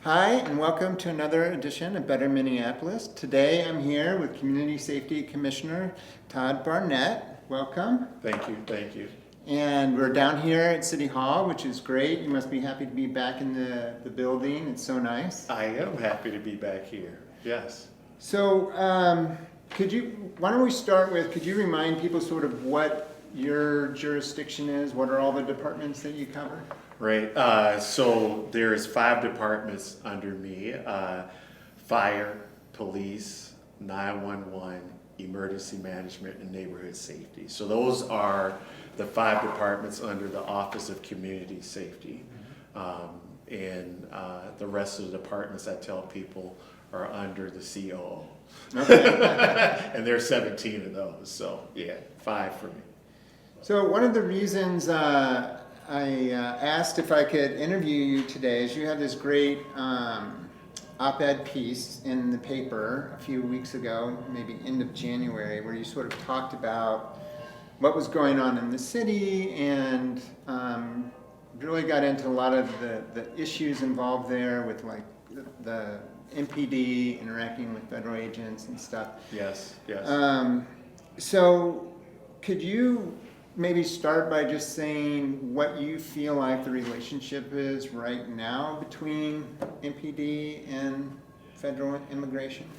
Hi, and welcome to another edition of Better Minneapolis. Today I'm here with Community Safety Commissioner Todd Barnette. Welcome. Thank you, thank you. And we're down here at City Hall, which is great. You must be happy to be back in the building. It's so nice. I am happy to be back here, yes. So, why don't we start with, could you remind people sort of what your jurisdiction is? What are all the departments that you cover? Right, so there's 5 departments under me, fire, police, 911, emergency management, and neighborhood safety. So those are the 5 departments under the Office of Community Safety. And the rest of the departments, I tell people, are under the COO. Okay. And there's 17 of those, so yeah, 5 for me. So one of the reasons I asked if I could interview you today is you had this great op-ed piece in the paper a few weeks ago, maybe end of January, where you sort of talked about what was going on in the city and really got into a lot of the issues involved there with like the MPD interacting with federal agents and stuff. Yes, yes. So could you maybe start by just saying what you feel like the relationship is right now between MPD and federal immigration?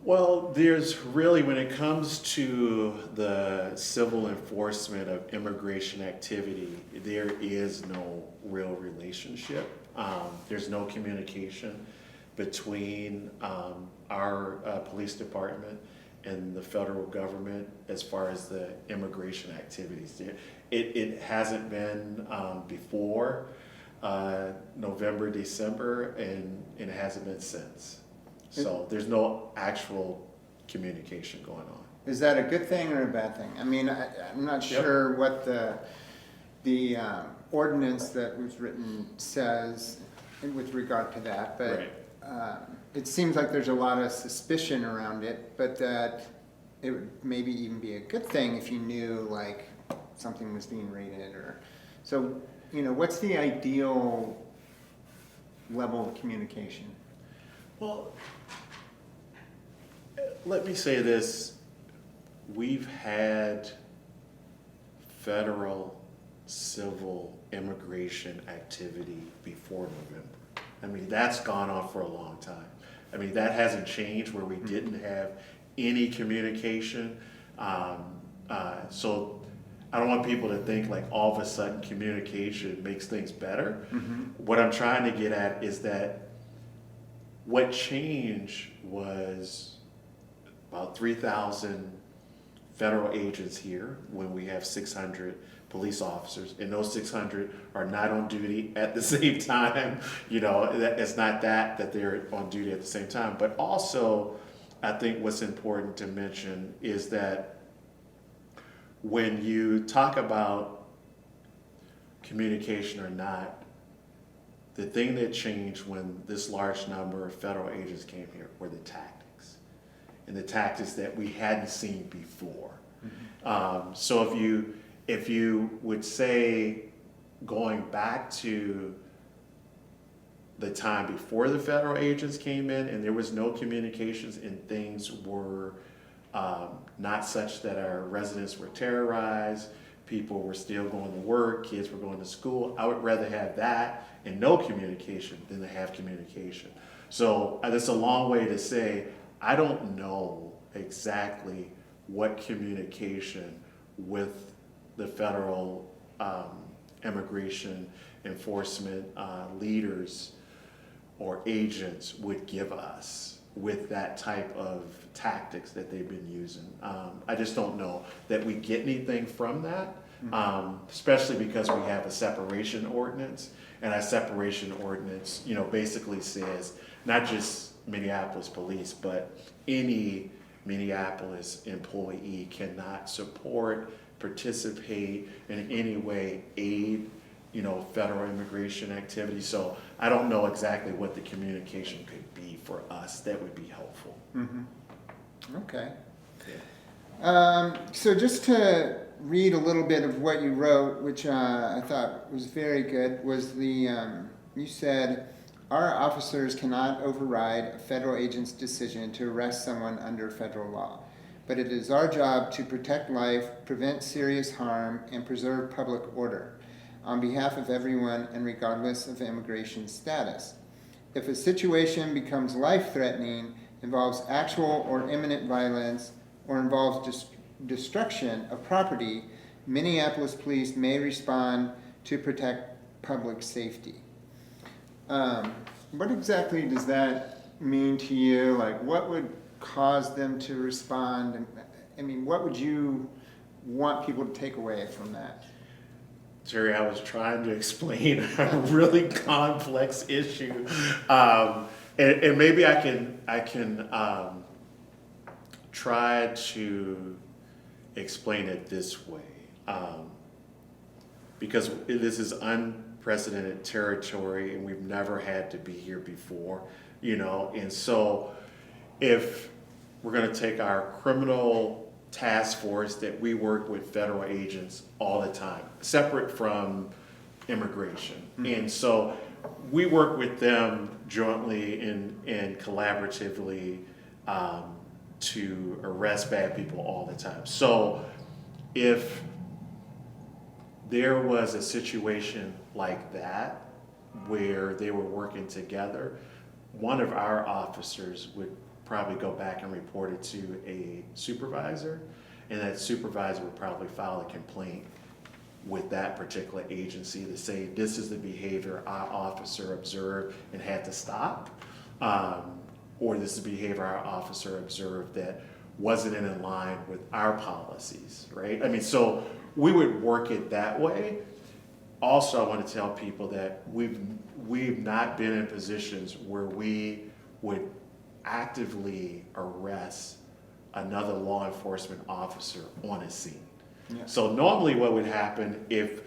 Well, there's really, when it comes to the civil enforcement of immigration activity, there is no real relationship. There's no communication between our police department and the federal government as far as the immigration activities. It hasn't been before November, December, and it hasn't been since. So there's no actual communication going on. Is that a good thing or a bad thing? I mean, I'm not sure what the ordinance that was written says with regard to that, but Right. It seems like there's a lot of suspicion around it, but that it would maybe even be a good thing if you knew like something was being raided or so. You know, what's the ideal level of communication? Well, let me say this. We've had federal civil immigration activity before November. I mean, that's gone on for a long time. I mean, that hasn't changed where we didn't have any communication. So I don't want people to think like all of a sudden communication makes things better. What I'm trying to get at is that what changed was about 3,000 federal agents here when we have 600 police officers, and those 600 are not on duty at the same time. You know, it's not that they're on duty at the same time. But also, I think what's important to mention is that when you talk about communication or not, the thing that changed when this large number of federal agents came here were the tactics, and the tactics that we hadn't seen before. So if you would say, going back to the time before the federal agents came in and there was no communications and things were not such that our residents were terrorized, people were still going to work, kids were going to school, I would rather have that and no communication than to have communication. So that's a long way to say, I don't know exactly what communication with the federal immigration enforcement leaders or agents would give us with that type of tactics that they've been using. I just don't know that we get anything from that, especially because we have a separation ordinance, and our separation ordinance, you know, basically says not just Minneapolis police, but any Minneapolis employee cannot support, participate, in any way aid, you know, federal immigration activity. So I don't know exactly what the communication could be for us that would be helpful. Okay. Yeah. So just to read a little bit of what you wrote, which I thought was very good, was the you said, our officers cannot override a federal agent's decision to arrest someone under federal law, but it is our job to protect life, prevent serious harm, and preserve public order on behalf of everyone and regardless of immigration status. If a situation becomes life-threatening, involves actual or imminent violence, or involves destruction of property, Minneapolis police may respond to protect public safety. What exactly does that mean to you? Like, what would cause them to respond? And I mean, what would you want people to take away from that? Jerry, I was trying to explain a really complex issue, and maybe I can try to explain it this way, because this is unprecedented territory, and we've never had to be here before, and so if we're going to take our criminal task force that we work with federal agents all the time, separate from immigration. Mm-hmm. And so we work with them jointly and collaboratively to arrest bad people all the time. So if there was a situation like that where they were working together, one of our officers would probably go back and report it to a supervisor, and that supervisor would probably file a complaint with that particular agency to say this is the behavior our officer observed and had to stop, or this is the behavior our officer observed that wasn't in line with our policies, right? I mean, so we would work it that way. Also, I want to tell people that we've not been in positions where we would actively arrest another law enforcement officer on a scene. Yeah. So normally what would happen if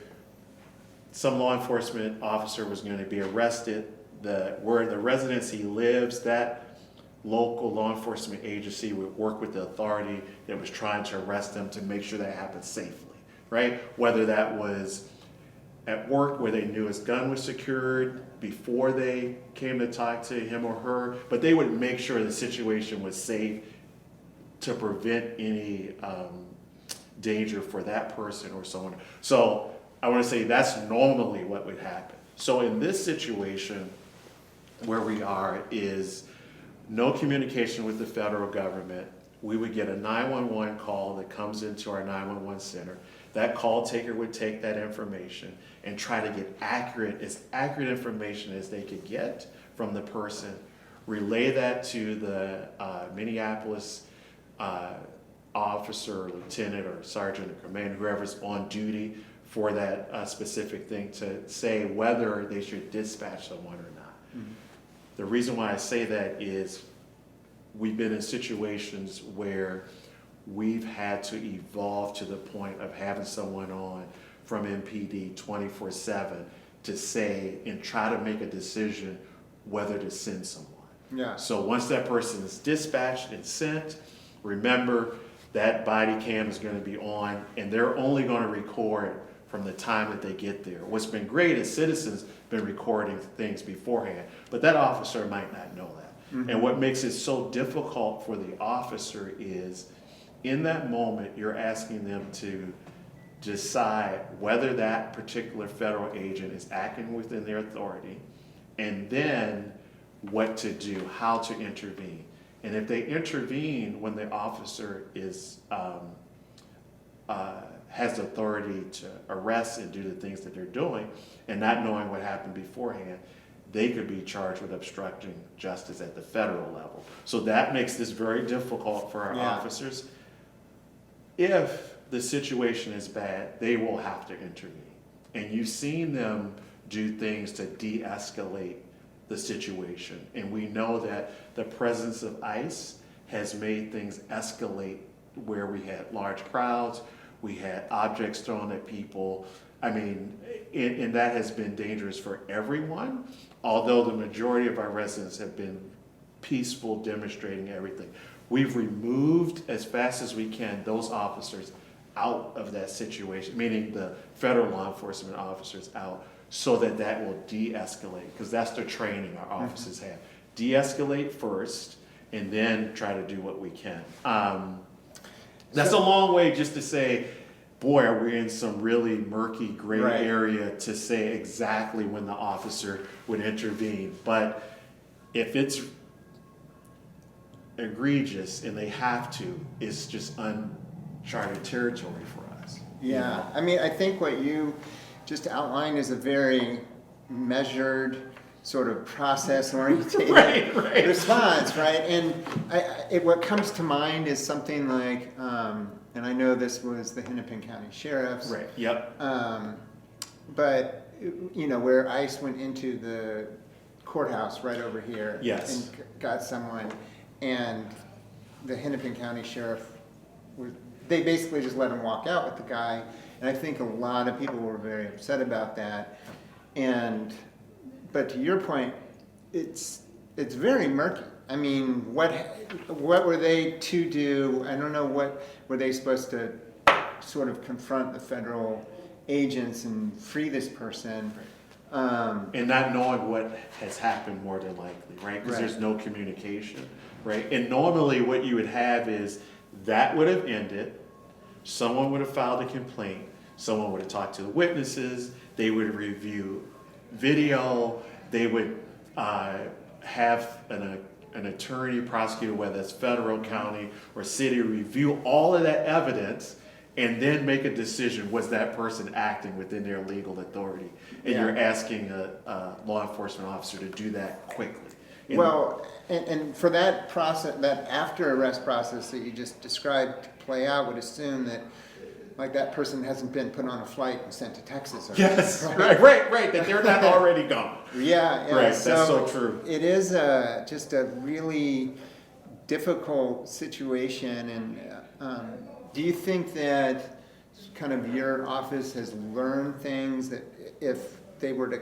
some law enforcement officer was going to be arrested, where the residence he lives, that local law enforcement agency would work with the authority that was trying to arrest them to make sure that happened safely, right? Whether that was at work where they knew his gun was secured before they came to talk to him or her, but they would make sure the situation was safe to prevent any danger for that person or someone. So I want to say that's normally what would happen. So in this situation, where we are is no communication with the federal government. We would get a 911 call that comes into our 911 center. That call taker would take that information and try to get as accurate information as they could get from the person, relay that to the Minneapolis officer, lieutenant, or sergeant, or commander, whoever's on duty for that specific thing, to say whether they should dispatch someone or not. Mm-hmm. The reason why I say that is we've been in situations where we've had to evolve to the point of having someone on from MPD 24/7 to say and try to make a decision whether to send someone. Yeah. So once that person is dispatched and sent, remember that body cam is going to be on, and they're only going to record from the time that they get there. What's been great is citizens been recording things beforehand, but that officer might not know that. Mm-hmm. And what makes it so difficult for the officer is in that moment, you're asking them to decide whether that particular federal agent is acting within their authority, and then what to do, how to intervene. And if they intervene when the officer is has authority to arrest and do the things that they're doing, and not knowing what happened beforehand, they could be charged with obstructing justice at the federal level. So that makes this very difficult for our officers. If the situation is bad, they will have to intervene. And you've seen them do things to de-escalate the situation. And we know that the presence of ICE has made things escalate, where we had large crowds, we had objects thrown at people. I mean, and that has been dangerous for everyone, although the majority of our residents have been peaceful, demonstrating everything. We've removed as fast as we can those officers out of that situation, meaning the federal law enforcement officers out, so that that will de-escalate, because that's the training our officers have. De-escalate first, and then try to do what we can. That's a long way just to say, boy, are we in some really murky gray Right. area to say exactly when the officer would intervene. But if it's egregious and they have to, it's just uncharted territory for us. Yeah, I mean, I think what you just outlined is a very measured, sort of process-oriented Right. response, right? And what comes to mind is something like, and I know this was the Hennepin County Sheriff's. Right, yep. But, where ICE went into the courthouse right over here. Yes. And got someone, and the Hennepin County Sheriff, they basically just let him walk out with the guy. And I think a lot of people were very upset about that. But to your point, it's very murky. I mean, what were they to do? I don't know, what were they supposed to sort of confront the federal agents and free this person? And not knowing what has happened more than likely, right? Because Right. there's no communication, right? And normally what you would have is that would have ended, someone would have filed a complaint, someone would have talked to the witnesses, they would review video, they would have an attorney, prosecutor, whether it's federal, county, or city, review all of that evidence and then make a decision, was that person acting within their legal authority? And Yeah. you're asking a law enforcement officer to do that quickly. And- Well, and for that process, that after arrest process that you just described to play out, would assume that, like, that person hasn't been put on a flight and sent to Texas. Or Yes, right? right, that they're not already gone. Yeah. Right, that's so true. It is just a really difficult situation. And do you think that kind of your office has learned things that if they were to,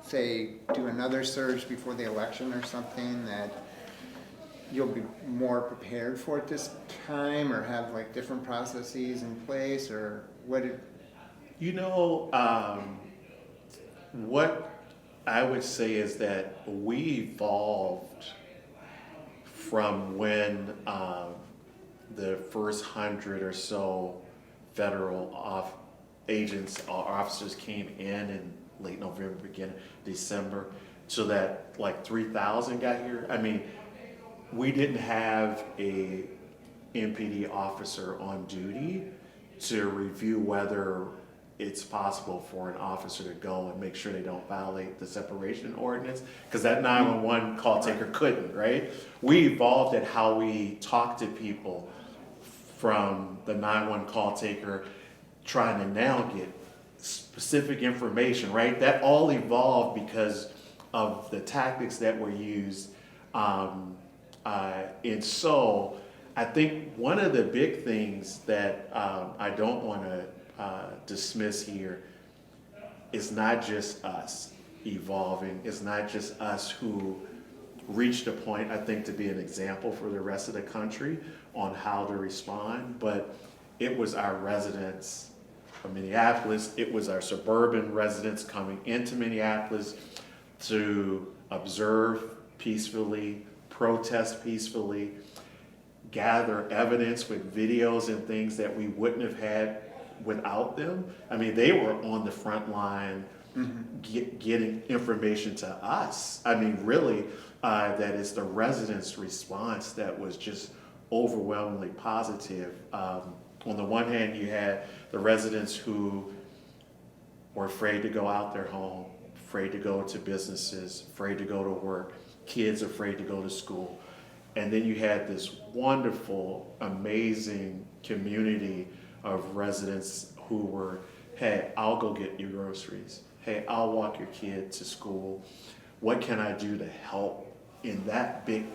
say, do another surge before the election or something, that you'll be more prepared for it this time, or have like different processes in place, or what? What I would say is that we evolved from when the first 100 or so federal agents or officers came in late November, beginning December, so that like 3,000 got here. I mean, we didn't have a MPD officer on duty to review whether it's possible for an officer to go and make sure they don't violate the separation ordinance, because that 911 call taker couldn't, right? We evolved at how we talk to people from the 911 call taker, trying to now get specific information, right? That all evolved because of the tactics that were used. And so I think one of the big things that I don't want to dismiss here is not just us evolving, it's not just us who reached a point, I think, to be an example for the rest of the country on how to respond, but it was our residents of Minneapolis, it was our suburban residents coming into Minneapolis to observe peacefully, protest peacefully, gather evidence with videos and things that we wouldn't have had without them. I mean, they were on the front line getting information to us. I mean, really, that is the residents' response that was just overwhelmingly positive. On the one hand, you had the residents who were afraid to go out their home, afraid to go to businesses, afraid to go to work, kids afraid to go to school. And then you had this wonderful, amazing community of residents who were, hey, I'll go get your groceries. Hey, I'll walk your kid to school. What can I do to help in that big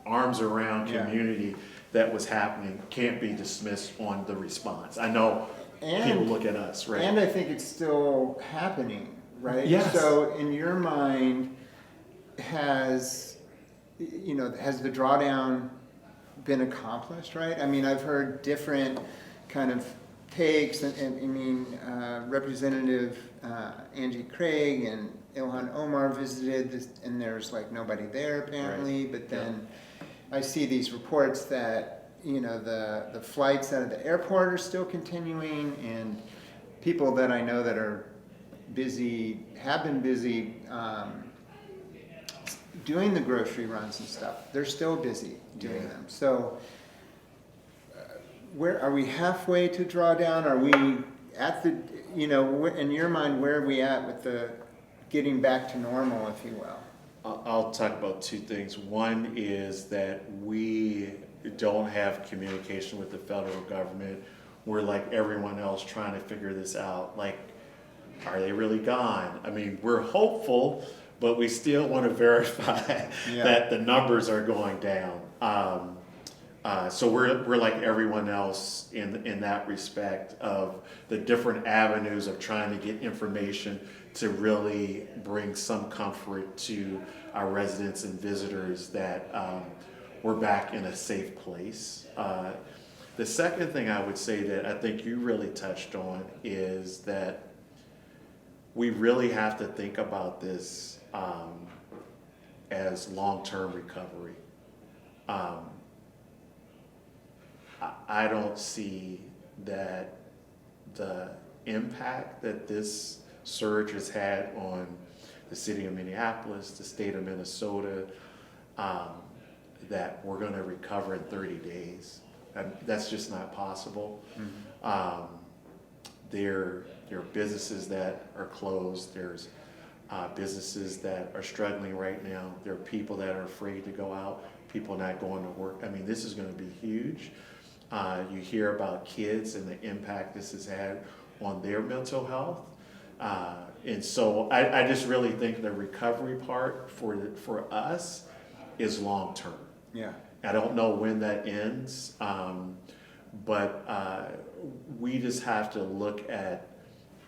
arms around community that was happening? Can't be dismissed on the response. I know people look at us, right? And I think it's still happening, right? Yes. So in your mind, has the drawdown been accomplished, right? I mean, I've heard different kind of takes, and I mean, Representative Angie Craig and Ilhan Omar visited this, and there's like nobody there apparently, Right. but then I see these reports that, you know, the flights out of the airport are still continuing, and people that I know that are busy, have been busy, doing the grocery runs and stuff, they're still busy doing them. So where are we halfway to drawdown? Are we at the, you know, in your mind, where are we at with the getting back to normal, if you will? I'll talk about two things. One is that we don't have communication with the federal government. We're like everyone else trying to figure this out. Like, are they really gone? I mean, we're hopeful, but we still want to verify that the numbers are going down. So we're like everyone else in that respect of the different avenues of trying to get information to really bring some comfort to our residents and visitors that we're back in a safe place. The second thing I would say that I think you really touched on is that we really have to think about this as long-term recovery. I don't see that the impact that this surge has had on the city of Minneapolis, the state of Minnesota, that we're going to recover in 30 days. That's just not possible. There are businesses that are closed. There's businesses that are struggling right now. There are people that are afraid to go out, people not going to work. I mean, this is going to be huge. You hear about kids and the impact this has had on their mental health. And so I just really think the recovery part for us is long term. Yeah. I don't know when that ends, but we just have to look at,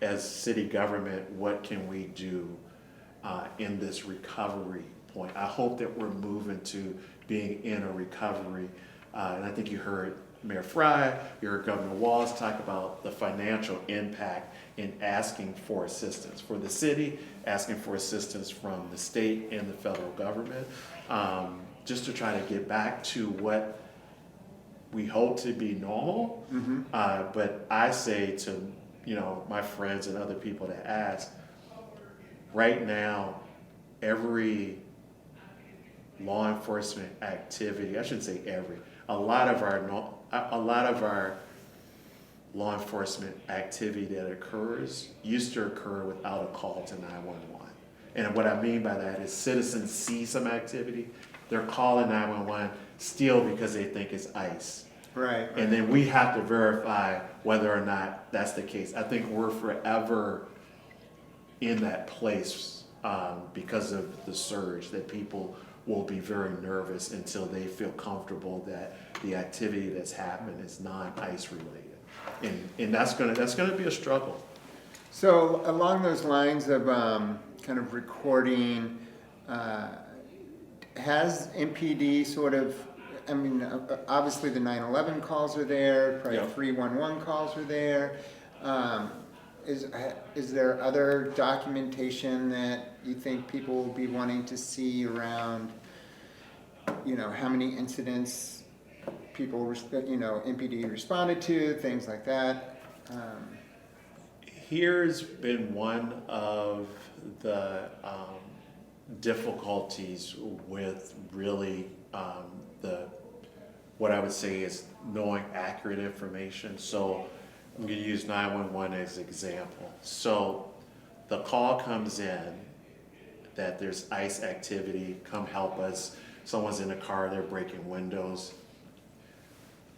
as city government, what can we do in this recovery point. I hope that we're moving to being in a recovery, and I think you heard Mayor Fry, you heard Governor Walz talk about the financial impact in asking for assistance for the city, asking for assistance from the state and the federal government, just to try to get back to what we hope to be normal. But I say to, you know, my friends and other people that ask, right now, every law enforcement activity, I shouldn't say every, a lot of our law enforcement activity that occurs used to occur without a call to 911. And what I mean by that is citizens see some activity, they're calling 911 still because they think it's ICE. Right. And then we have to verify whether or not that's the case. I think we're forever in that place because of the surge, that people will be very nervous until they feel comfortable that the activity that's happened is non-ICE related. And that's gonna be a struggle. So along those lines of kind of recording, has MPD sort of, I mean, obviously the 911 calls are there, probably 311 calls are there. Is there other documentation that you think people will be wanting to see around, you know, how many incidents people, you know, MPD responded to, things like that? Here's been one of the difficulties with really what I would say is knowing accurate information. So I'm going to use 911 as an example. So the call comes in that there's ICE activity, come help us. Someone's in a car, they're breaking windows.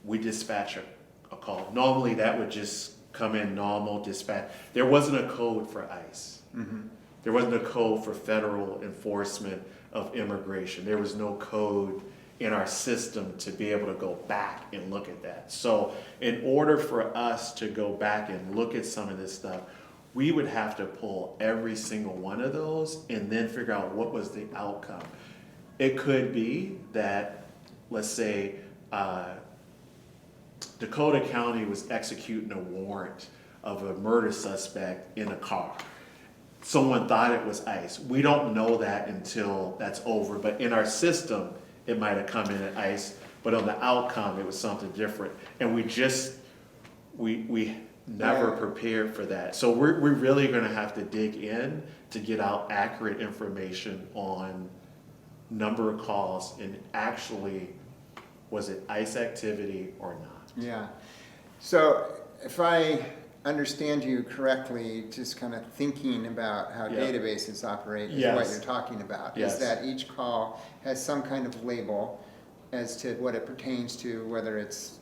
We dispatch a call. Normally that would just come in normal dispatch. There wasn't a code for ICE. There wasn't a code for federal enforcement of immigration. There was no code in our system to be able to go back and look at that. So in order for us to go back and look at some of this stuff, we would have to pull every single one of those and then figure out what was the outcome. It could be that, let's say, Dakota County was executing a warrant of a murder suspect in a car. Someone thought it was ICE. We don't know that until that's over, but in our system, it might have come in at ICE, but on the outcome, it was something different. And we never prepared for that. So we're really gonna have to dig in to get out accurate information on number of calls and actually, was it ICE activity or not? Yeah. So if I understand you correctly, just kind of thinking about how databases operate is what you're talking about. Is that each call has some kind of label as to what it pertains to, whether it's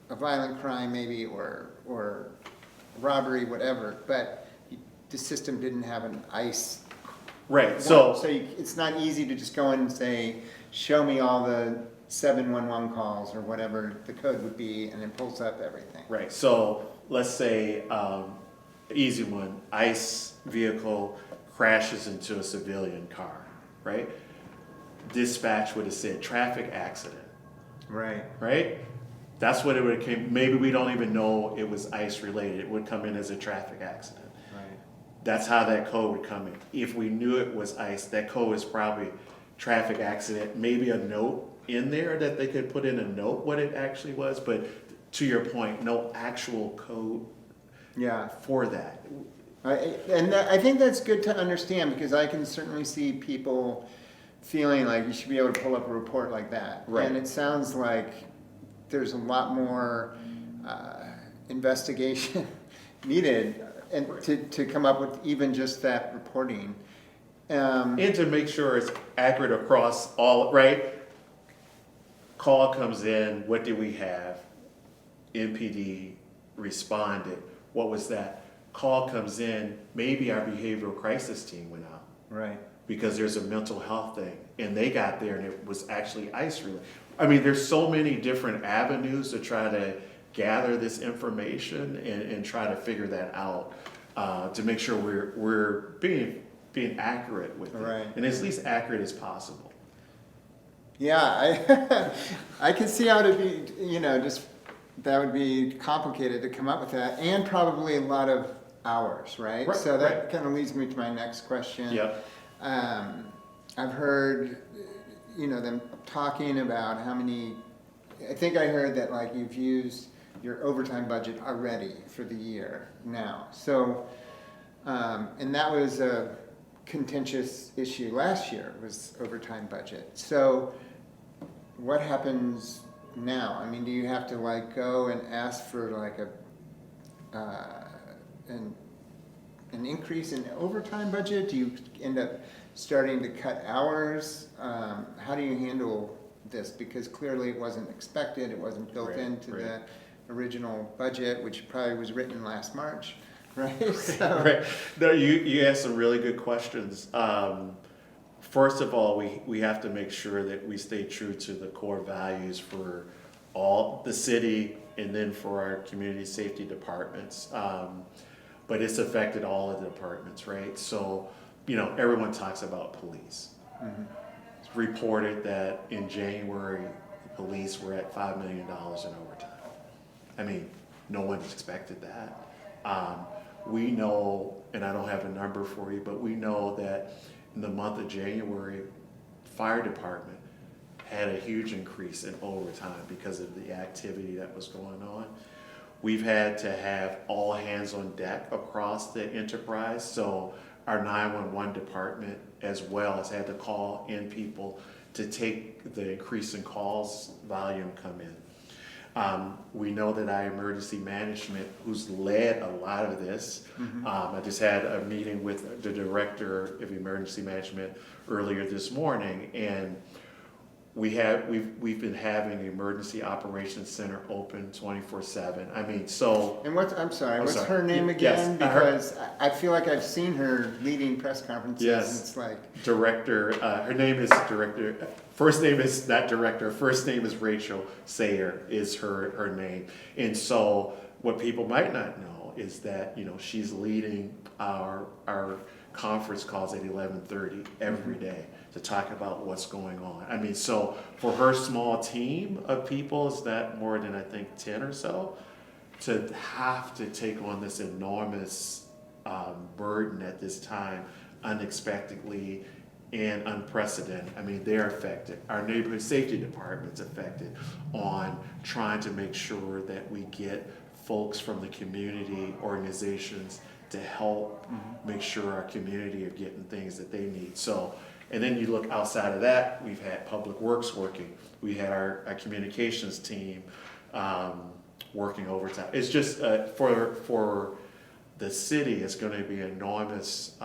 a violent crime maybe or robbery, whatever, but the system didn't have an ICE. Right. It's not easy to just go in and say, show me all the 711 calls or whatever the code would be, and it pulls up everything. Right. So let's say, easy one, ICE vehicle crashes into a civilian car, right? Dispatch would have said traffic accident. Right. Right? That's what it would have came. Maybe we don't even know it was ICE related. It would come in as a traffic accident. Right. That's how that code would come in. If we knew it was ICE, that code is probably traffic accident, maybe a note in there that they could put in a note what it actually was, but to your point, no actual code for that. I think that's good to understand, because I can certainly see people feeling like you should be able to pull up a report like that. Right. And it sounds like there's a lot more investigation needed and to come up with even just that reporting. And to make sure it's accurate across all, right? Call comes in, what did we have? MPD responded. What was that? Call comes in, maybe our behavioral crisis team went out. Right. Because there's a mental health thing, and they got there and it was actually ICE related. I mean, there's so many different avenues to try to gather this information and try to figure that out to make sure we're being accurate with it, Right. and as least accurate as possible. Yeah, I can see how it'd be, just that would be complicated to come up with that, and probably a lot of hours, right? So that kind of leads me to my next question. Yep. I've heard, them talking about how many. I think I heard that like you've used your overtime budget already for the year now. So, and that was a contentious issue last year, was overtime budget. So what happens now? I mean, do you have to like go and ask for like an increase in overtime budget? Do you end up starting to cut hours? How do you handle this? Because clearly it wasn't expected, it wasn't built into the original budget, which probably was written last March. Right. So. Right. No, you asked some really good questions. First of all, we have to make sure that we stay true to the core values for all the city and then for our community safety departments. But it's affected all of the departments, right? So, everyone talks about police. Mm-hmm. It's reported that in January, the police were at $5 million in overtime. I mean, no one expected that. We know, and I don't have a number for you, but we know that in the month of January, fire department had a huge increase in overtime because of the activity that was going on. We've had to have all hands on deck across the enterprise, so our 911 department as well has had to call in people to take the increase in calls volume come in. We know that our emergency management, who's led a lot of this, I just had a meeting with the director of emergency management earlier this morning, and we've been having the emergency operations center open 24/7. I mean, so. And what's her name again? Yes, because I feel like I've seen her leading press conferences. Yes. And it's like Director. Her name is Director. First name is not Director. First name is Rachel Sayer is her name. And so what people might not know is that she's leading our conference calls at 11:30 every day to talk about what's going on. I mean, so for her small team of people, it's not more than I think 10 or so, to have to take on this enormous burden at this time unexpectedly and unprecedented. I mean, they're affected. Our neighborhood safety department's affected on trying to make sure that we get folks from the community organizations to help make sure our community are getting things that they need. So, and then you look outside of that, we've had Public Works working. We had our communications team working overtime. It's just for the city, it's going to be enormous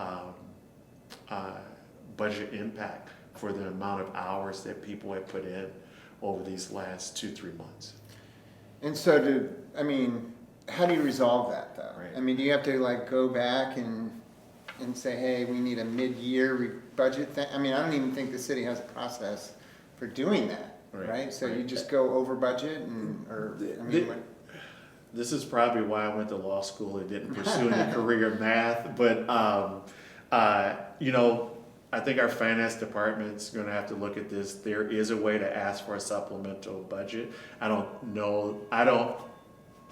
budget impact for the amount of hours that people have put in over these last 2-3 months. And so how do you resolve that though? Right. I mean, do you have to like go back and say, hey, we need a mid-year budget thing? I mean, I don't even think the city has a process for doing that, right? So you just go over budget This is probably why I went to law school and didn't pursue any career math, but I think our finance department's going to have to look at this. There is a way to ask for a supplemental budget.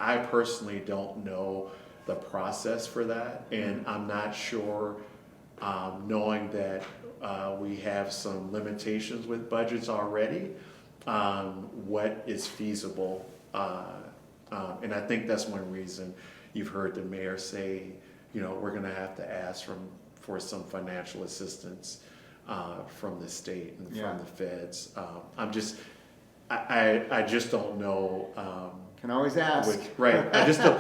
I personally don't know the process for that, and I'm not sure, knowing that we have some limitations with budgets already, what is feasible. And I think that's one reason you've heard the mayor say, we're going to have to ask for some financial assistance from the state and from the feds. I just don't know. Can always ask. Right. I just don't.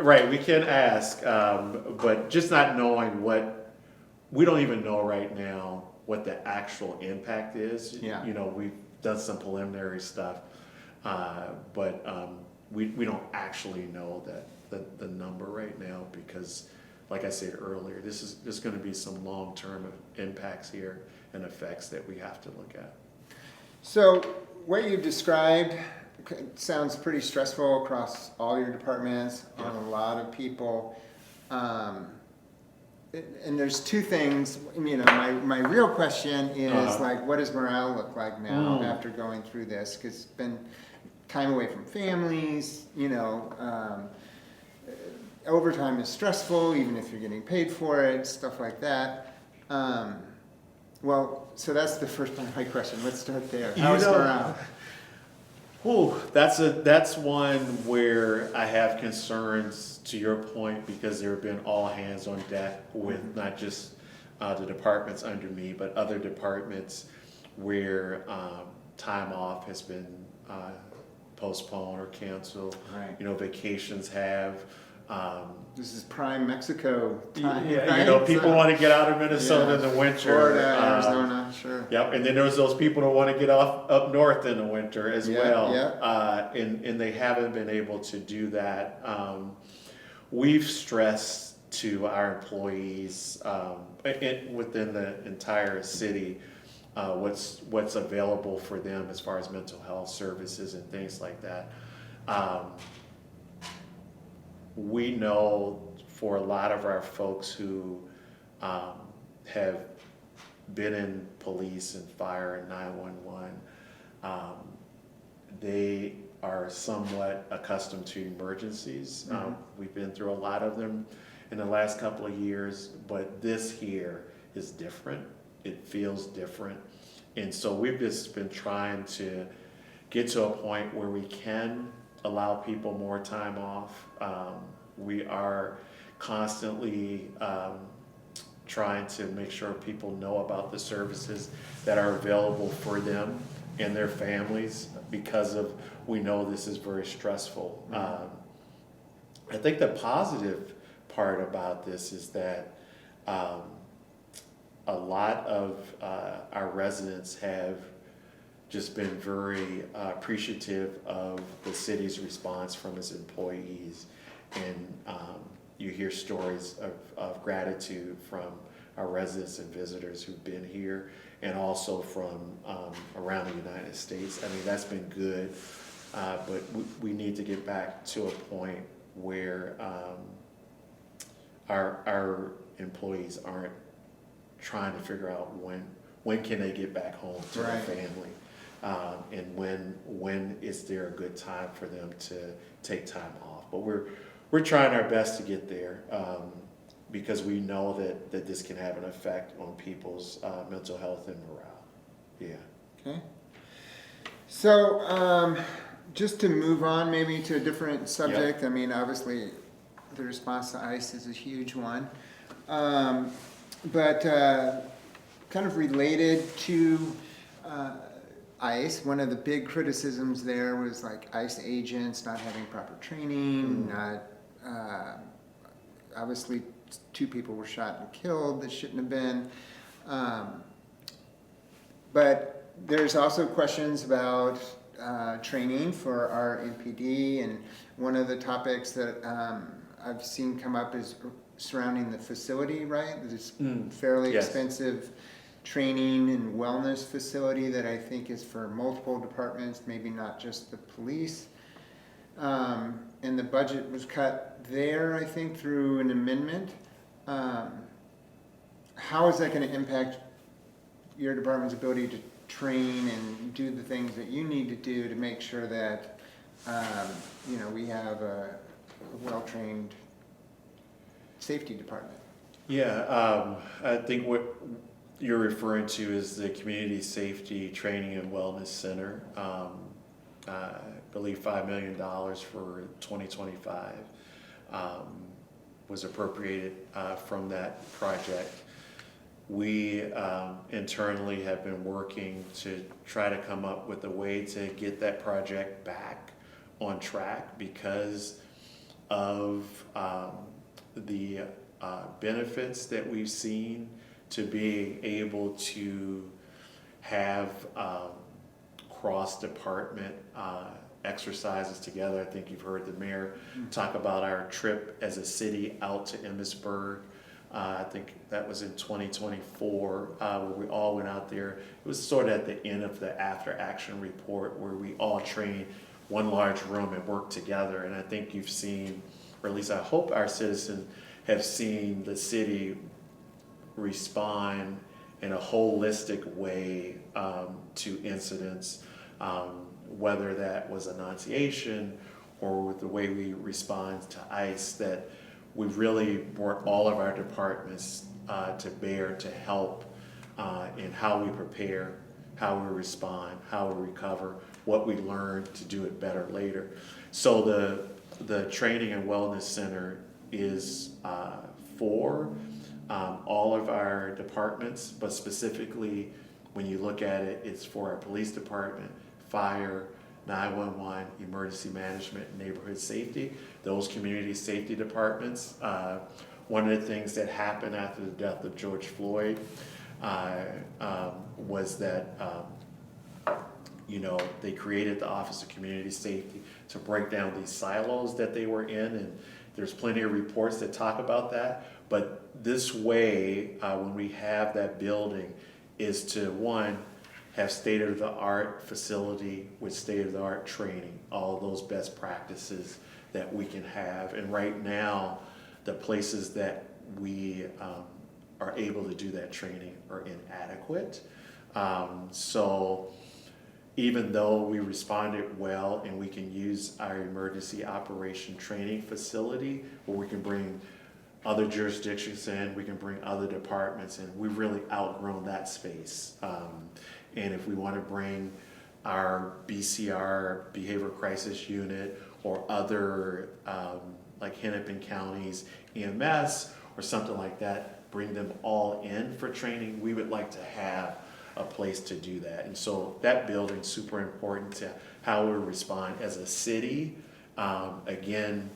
Right. We can ask, but just not knowing we don't even know right now what the actual impact is. Yeah. We've done some preliminary stuff, but we don't actually know the number right now because, like I said earlier, there's going to be some long-term impacts here and effects that we have to look at. So what you've described sounds pretty stressful across all your departments on a lot of people. And there's two things, my real question is what does morale look like now after going through this? Because it's been time away from families, overtime is stressful, even if you're getting paid for it, stuff like that. So that's the first part of my question. Let's start there. How's morale? That's one where I have concerns, to your point, because there have been all hands on deck with not just the departments under me, but other departments where time off has been postponed or canceled. Right. Vacations have. This is prime Mexico time. People want to get out of Minnesota in the winter. Florida, Arizona, sure. Yep, and then there's those people that want to get off up north in the winter as well. Yeah. And they haven't been able to do that. We've stressed to our employees within the entire city what's available for them as far as mental health services and things like that. We know for a lot of our folks who have been in police and fire and 911, they are somewhat accustomed to emergencies. We've been through a lot of them in the last couple of years, but this here is different. It feels different. And so we've just been trying to get to a point where we can allow people more time off. We are constantly trying to make sure people know about the services that are available for them and their families because we know this is very stressful. I think the positive part about this is that a lot of our residents have just been very appreciative of the city's response from its employees. And you hear stories of gratitude from our residents and visitors who've been here and also from around the United States. I mean, that's been good, but we need to get back to a point where our employees aren't trying to figure out when can they get back home to their Right. family, and when is there a good time for them to take time off. But we're trying our best to get there, because we know that this can have an effect on people's mental health and morale. Yeah. Okay. So, just to move on maybe to a different subject, I mean, obviously, the response to ICE is a huge one. But kind of related to ICE, one of the big criticisms there was like ICE agents not having proper training, not, obviously 2 people were shot and killed that shouldn't have been. But there's also questions about training for our MPD, and one of the topics that I've seen come up is surrounding the facility, right? There's fairly Yes. expensive training and wellness facility that I think is for multiple departments, maybe not just the police. And the budget was cut there, I think, through an amendment. How is that going to impact your department's ability to train and do the things that you need to do to make sure that, we have a well-trained safety department? Yeah, I think what you're referring to is the Community Safety Training and Wellness Center. I believe $5 million for 2025 was appropriated from that project. We internally have been working to try to come up with a way to get that project back on track because of the benefits that we've seen to being able to have cross-department exercises together. I think you've heard the mayor talk about our trip as a city out to Emmitsburg. I think that was in 2024, where we all went out there. It was sort of at the end of the after-action report where we all trained one large room and worked together. And I think you've seen, or at least I hope our citizens have seen the city respond in a holistic way to incidents, whether that was annunciation or with the way we respond to ICE, that we've really brought all of our departments to bear to help in how we prepare, how we respond, how we recover, what we learn to do it better later. So the Training and Wellness Center is for all of our departments, but specifically when you look at it, it's for our police department, fire, 911, emergency management, and neighborhood safety, those community safety departments. One of the things that happened after the death of George Floyd was that they created the Office of Community Safety to break down these silos that they were in, and there's plenty of reports that talk about that. But this way, when we have that building, is to, one, have state-of-the-art facility with state-of-the-art training, all of those best practices that we can have. And right now, the places that we are able to do that training are inadequate. So even though we responded well and we can use our emergency operation training facility where we can bring other jurisdictions in, we can bring other departments in, we've really outgrown that space. And if we want to bring our BCR, Behavioral Crisis Unit, or other, like Hennepin County's EMS or something like that, bring them all in for training, we would like to have a place to do that. And so that building's super important to how we respond as a city. Again,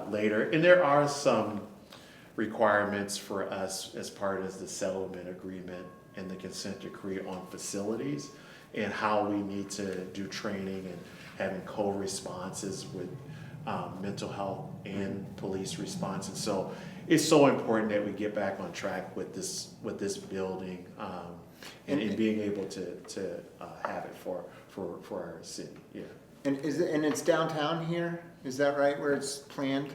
later, and there are some requirements for us as part of the settlement agreement and the consent decree on facilities and how we need to do training and having co-responses with mental health and police response. And so it's so important that we get back on track with this building and being able to have it for our city. Yeah. And it's downtown here? Is that right, where it's planned?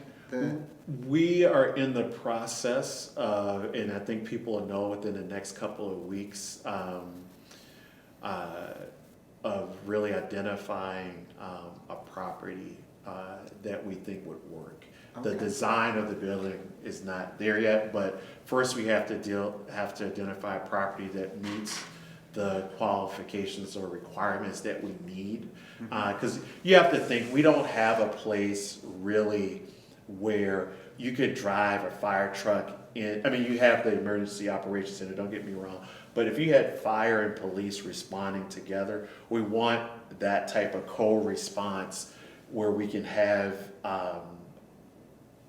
We are in the process of, and I think people will know within the next couple of weeks, of really identifying a property that we think would work. The Okay. design of the building is not there yet, but first we have to identify a property that meets the qualifications or requirements that we need. Because you have to think, we don't have a place really where you could drive a fire truck in. I mean, you have the emergency operations center, don't get me wrong, but if you had fire and police responding together, we want that type of co-response where we can have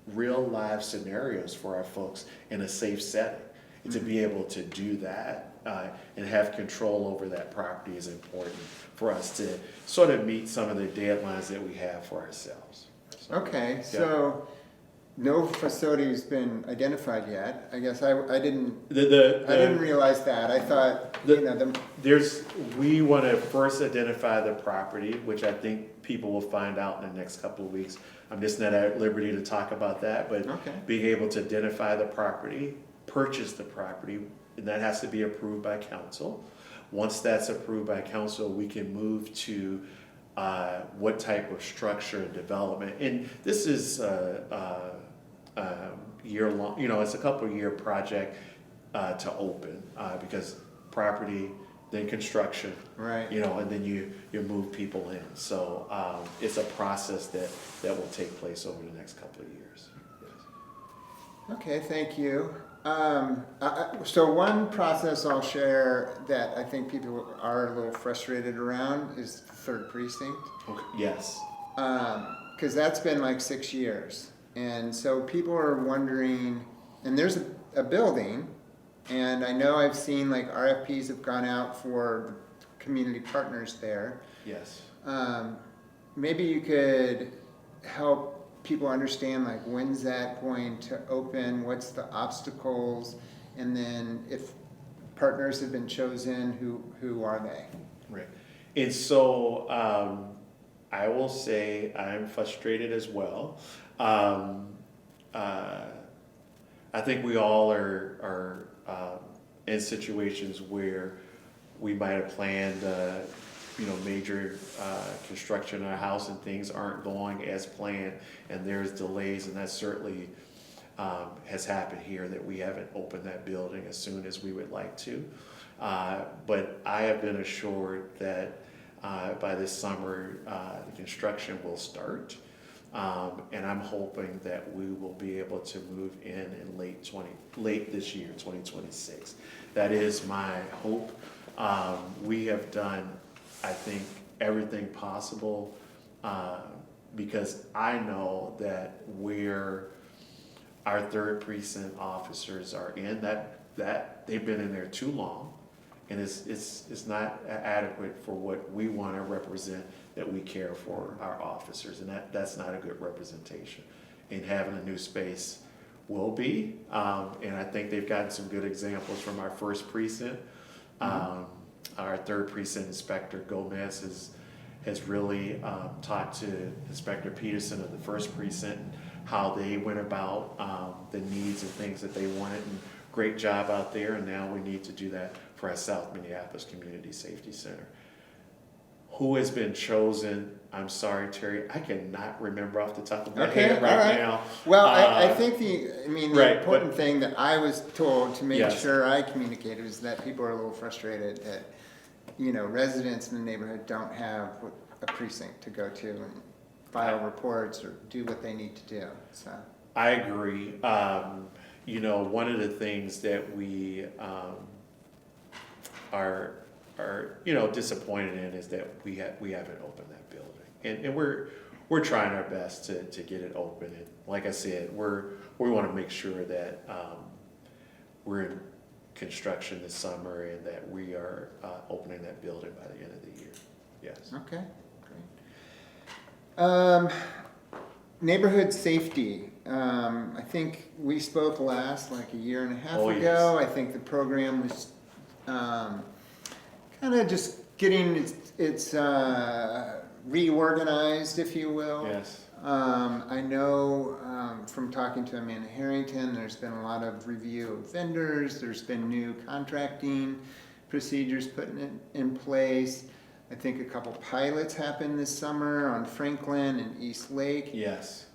real live scenarios for our folks in a safe setting. And to be able to do that and have control over that property is important for us to sort of meet some of the deadlines that we have for ourselves. So, Okay, so no facility has been identified yet. I guess I didn't I didn't realize that. I thought we want to first identify the property, which I think people will find out in the next couple of weeks. I'm just not at liberty to talk about that, but being able to identify the property, purchase the property, and that has to be approved by council. Once that's approved by council, we can move to what type of structure and development. And this is year long, it's a couple year project to open because property, then construction, right. and then you move people in. So it's a process that will take place over the next couple of years. Yes. Okay, thank you. So one process I'll share that I think people are a little frustrated around is the third precinct. Okay. Yes. Because that's been like 6 years. And so people are wondering, and there's a building, and I know I've seen like RFPs have gone out for community partners there. Yes. Maybe you could help people understand like when's that going to open, what's the obstacles, and then if partners have been chosen, who are they? Right. And so I will say I'm frustrated as well. I think we all are in situations where we might have planned major construction in our house and things aren't going as planned and there's delays, and that certainly has happened here, that we haven't opened that building as soon as we would like to. But I have been assured that by this summer the construction will start, and I'm hoping that we will be able to move in late this year, 2026. That is my hope. We have done, I think, everything possible because I know that where our third precinct officers are in, that they've been in there too long, and it's not adequate for what we want to represent, that we care for our officers, and that's not a good representation. And having a new space will be, and I think they've gotten some good examples from our first precinct. Our third precinct inspector Gomez has really talked to Inspector Peterson of the first precinct how they went about the needs and things that they wanted, and great job out there. And now we need to do that for our South Minneapolis Community Safety Center. Who has been chosen? I'm sorry, Terry, I cannot remember off the top of my head right now. Well, I think the important thing that I was told to make sure I communicated is that people are a little frustrated that, residents in the neighborhood don't have a precinct to go to and file reports or do what they need to do. So I agree. One of the things that we are disappointed in is that we haven't opened that building, and we're trying our best to get it open. And like I said, we want to make sure that we're in construction this summer and that we are opening that building by the end of the year. Yes. Okay, great. Neighborhood safety. I think we spoke last like a year and a half ago. Yes. I think the program was kind of just getting its reorganized, if you will. Yes. I know from talking to Amanda Harrington, there's been a lot of review of vendors. There's been new contracting procedures put in place. I think a couple pilots happened this summer on Franklin and East Lake. Yes.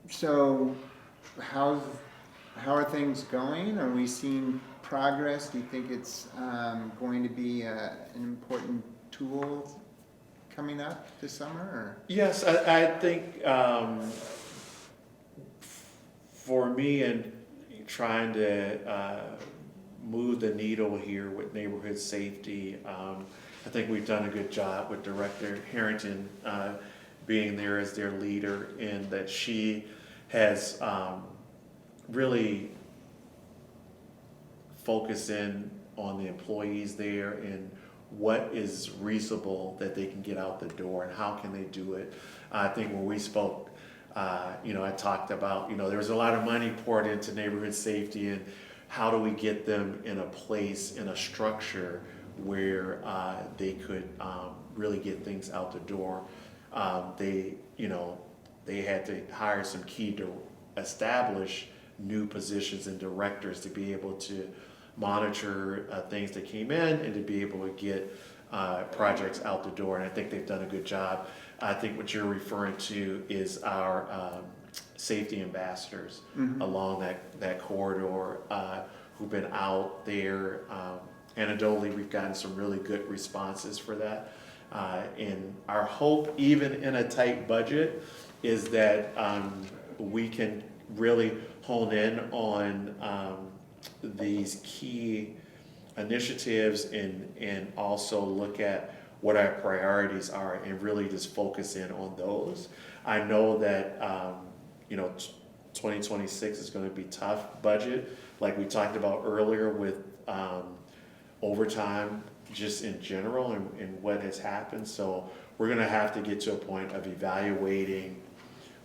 So how are things going? Are we seeing progress? Do you think it's going to be an important tool coming up this summer? Or? Yes, I think for me and trying to move the needle here with neighborhood safety, I think we've done a good job with Director Harrington being there as their leader, and that she has really focused in on the employees there and what is reasonable that they can get out the door and how can they do it. I think when we spoke, I talked about, there was a lot of money poured into neighborhood safety, and how do we get them in a place, in a structure where they could really get things out the door. They had to hire some to establish new positions and directors to be able to monitor things that came in and to be able to get projects out the door. And I think they've done a good job. I think what you're referring to is our safety ambassadors along that corridor who've been out there. Anecdotally, we've gotten some really good responses for that. And our hope, even in a tight budget, is that we can really hone in on these key initiatives and also look at what our priorities are and really just focus in on those. I know that 2026 is going to be tough budget, like we talked about earlier with overtime just in general and what has happened. So we're going to have to get to a point of evaluating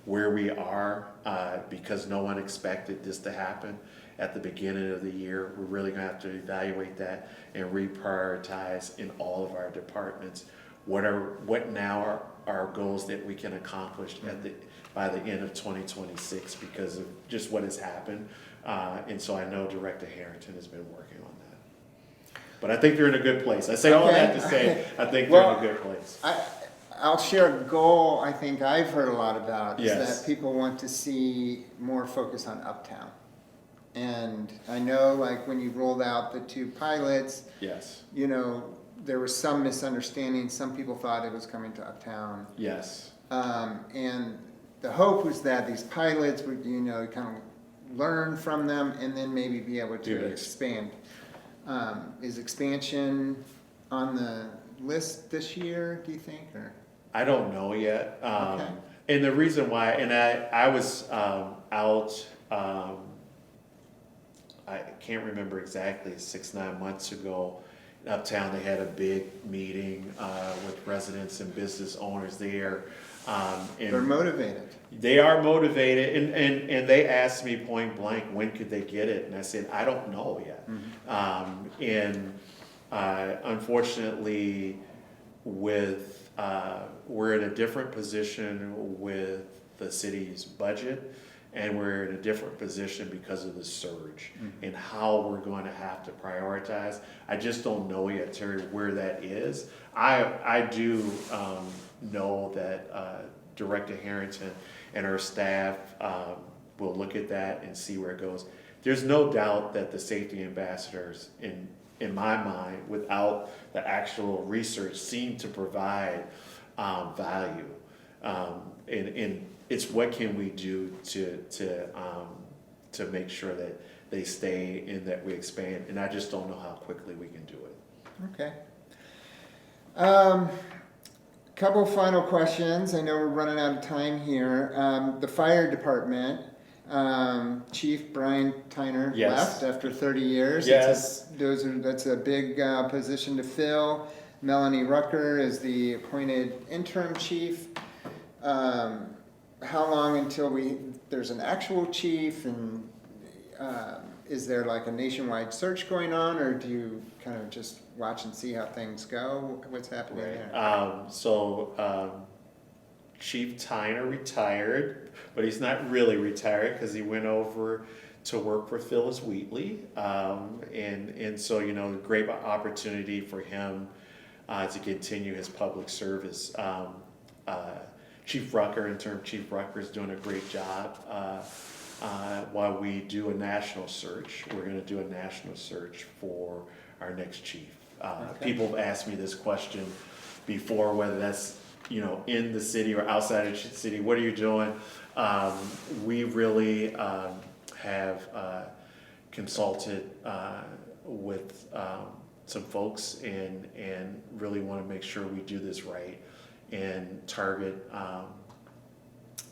where we are because no one expected this to happen at the beginning of the year. We're really going to have to evaluate that and reprioritize in all of our departments. What now are goals that we can accomplish by the end of 2026 because of just what has happened. And so I know Director Harrington has been working on that. But I think they're in a good place. I say all that to say I think they're in a good place. I'll share a goal I think I've heard a lot about is Yes. that people want to see more focus on uptown. And I know like when you rolled out the 2 pilots, Yes. There was some misunderstanding. Some people thought it was coming to uptown. Yes. And the hope was that these pilots would, kind of learn from them and then maybe be able to expand. Is expansion on the list this year, do you think? Or? I don't know yet. Okay. And the reason why, and I was out, I can't remember exactly, 6-9 months ago, uptown. They had a big meeting with residents and business owners there. And They're motivated. they are motivated, and they asked me point blank, when could they get it? And I said, I don't know yet. And unfortunately, we're in a different position with the city's budget, and we're in a different position because of the surge and how we're going to have to prioritize. I just don't know yet, Terry, where that is. I do know that Director Harrington and her staff will look at that and see where it goes. There's no doubt that the safety ambassadors, in my mind, without the actual research, seem to provide value. And it's what can we do to make sure that they stay and that we expand. And I just don't know how quickly we can do it. Okay. Couple final questions. I know we're running out of time here. The fire department, Chief Brian Tyner Yes. left after 30 years. Yes. That's a big position to fill. Melanie Rucker is the appointed interim chief. How long until there's an actual chief, and is there like a nationwide search going on, or do you kind of just watch and see how things go? What's happening there? Chief Tyner retired, but he's not really retired because he went over to work for Phyllis Wheatley. And so, you know, great opportunity for him to continue his public service. Chief Rucker, Chief Rucker is doing a great job. While we do a national search, we're going to do a national search for our next chief. Okay. People have asked me this question before, whether that's, you know, in the city or outside of the city. What are you doing? We really have consulted with some folks and really want to make sure we do this right and target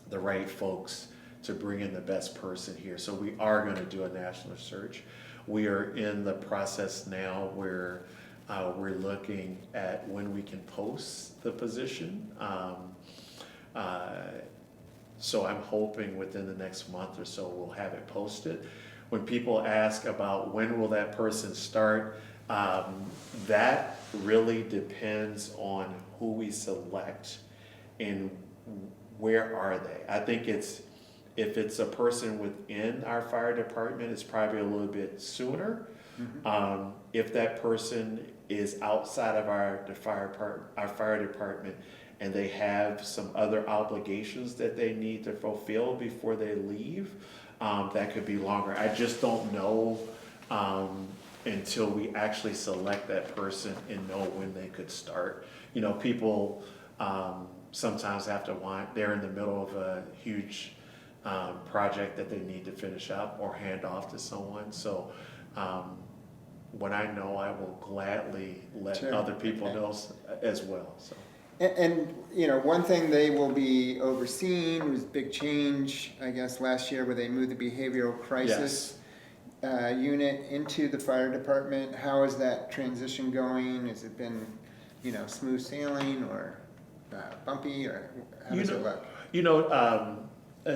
the right folks to bring in the best person here. So we are going to do a national search. We are in the process now where we're looking at when we can post the position. So I'm hoping within the next month or so we'll have it posted. When people ask about when will that person start, that really depends on who we select and where are they. I think if it's a person within our fire department, it's probably a little bit sooner. Mm-hmm. If that person is outside of our fire department and they have some other obligations that they need to fulfill before they leave, that could be longer. I just don't know until we actually select that person and know when they could start. You know, people sometimes have to they're in the middle of a huge project that they need to finish up or hand off to someone. So when I know, I will gladly let Sure. other people know as well. So. And, you know, one thing they will be overseeing was big change, I guess, last year where they moved the behavioral crisis unit into the fire department. How is that transition going? Has it been, you know, smooth sailing or bumpy, or how does it look? You know,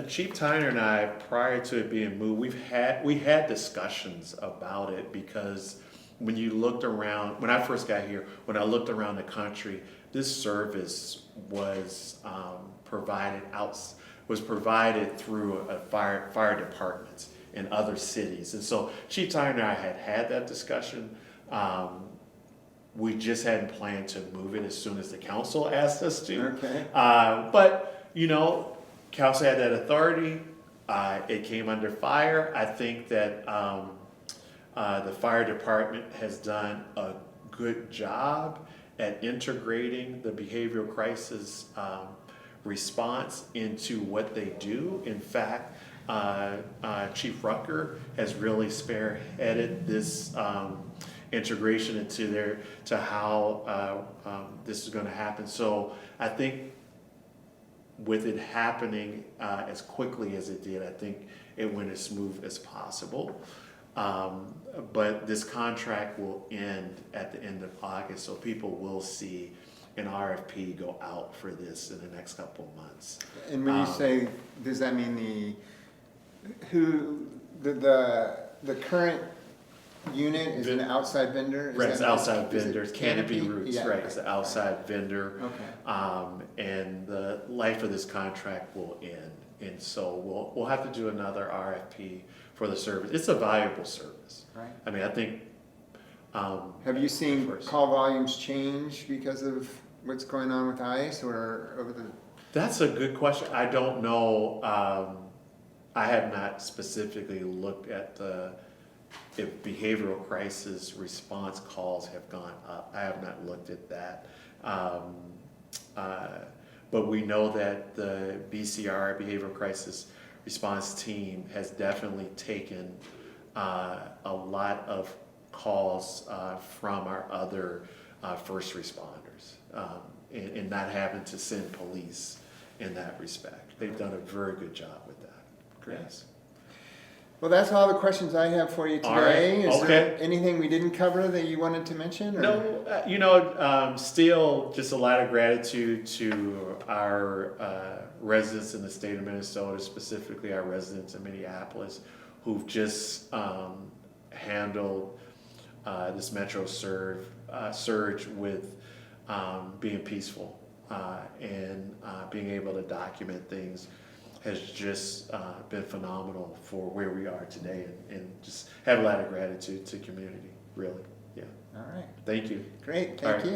Chief Tyner and I, prior to it being moved, we had discussions about it, because when you looked around, when I first got here, when I looked around the country, this service was provided through a fire departments in other cities. And so Chief Tyner and I had that discussion. We just hadn't planned to move it as soon as the council asked us to. Okay. But, you know, council had that authority. It came under fire. I think that the fire department has done a good job at integrating the behavioral crisis response into what they do. In fact, Chief Rucker has really spearheaded this integration into how this is going to happen. So I think with it happening as quickly as it did, I think it went as smooth as possible. But this contract will end at the end of August, so people will see an RFP go out for this in the next couple of months. And when you say, does that mean the current unit is an outside vendor? Right, it's outside is vendor, Canopy Roots, yeah, right, it's an outside vendor. Okay. And the life of this contract will end. And so we'll have to do another RFP for the service. It's a valuable service. Right. I mean, I think. Have you seen call volumes change because of what's going on with ICE, or over the? That's a good question. I don't know. I have not specifically looked at if behavioral crisis response calls have gone up. I have not looked at that. But we know that the BCR, Behavioral Crisis Response Team, has definitely taken a lot of calls from our other first responders, and not having to send police in that respect. They've done a very good job with that. Great. Yes. Well, that's all the questions I have for you today. All right. Is Okay. there anything we didn't cover that you wanted to mention? Or? No, still just a lot of gratitude to our residents in the state of Minnesota, specifically our residents in Minneapolis, who've just handled this Metro surge with being peaceful and being able to document things has just been phenomenal for where we are today, and just have a lot of gratitude to community, really. Yeah. All right. Thank you. Great. All Thank right. you.